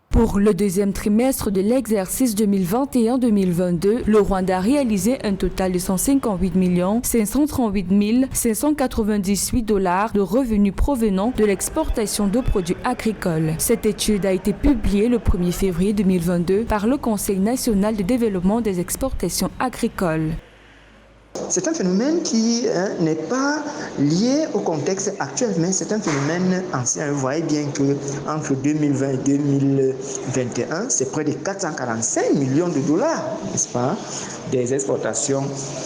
Pour le deuxième trimestre de l'exercice 2021-2022, le Rwanda a réalisé un total de 158 538 598 $ de revenus provenant de l'exportation de produits agricoles. Cette étude a été publiée le 1er février 2022 par le Conseil national de développement des exportations agricoles. C'est un phénomène qui n'est pas lié au contexte actuel, mais c'est un phénomène ancien. Vous voyez bien qu'entre 2020 et 2021, c'est près de 445 millions de dollars, n'est-ce pas, des exportations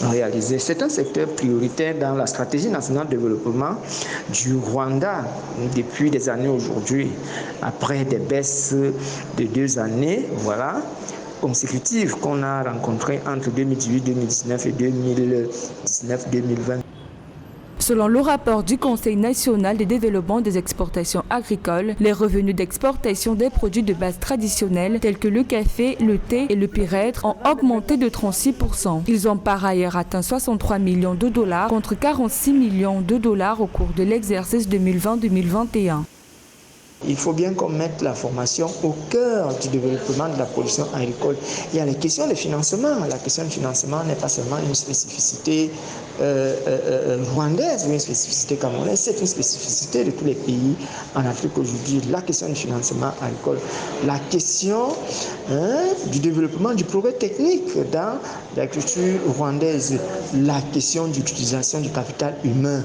réalisées. C'est un secteur prioritaire dans la stratégie nationale de développement du Rwanda depuis des années aujourd'hui. Après des baisses de 2 années, voilà, consécutives qu'on a rencontrées entre 2018, 2019 et 2019-2020. Selon le rapport du Conseil national de développement des exportations agricoles, les revenus d'exportation des produits de base traditionnels tels que le café, le thé et le pyrètre ont augmenté de 36%. Ils ont par ailleurs atteint 63 millions de dollars contre 46 millions de dollars au cours de l'exercice 2020-2021. Il faut bien qu'on mette la formation au cœur du développement de la production agricole. Il y a les questions de financement. La question de financement n'est pas seulement une spécificité rwandaise ou une spécificité camerounaise, c'est une spécificité de tous les pays en Afrique aujourd'hui. La question du financement agricole, la question du développement du progrès technique dans l'agriculture rwandaise, la question de l'utilisation du capital humain,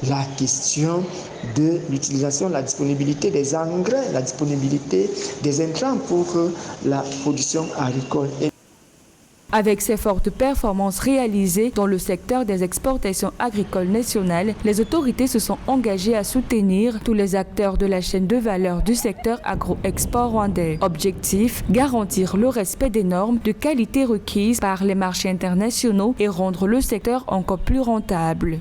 la question de l'utilisation, la disponibilité des engrais, la disponibilité des intrants pour la production agricole. Avec ces fortes performances réalisées dans le secteur des exportations agricoles nationales, les autorités se sont engagées à soutenir tous les acteurs de la chaîne de valeur du secteur agro-export rwandais. Objectif, garantir le respect des normes de qualité requises par les marchés internationaux et rendre le secteur encore plus rentable.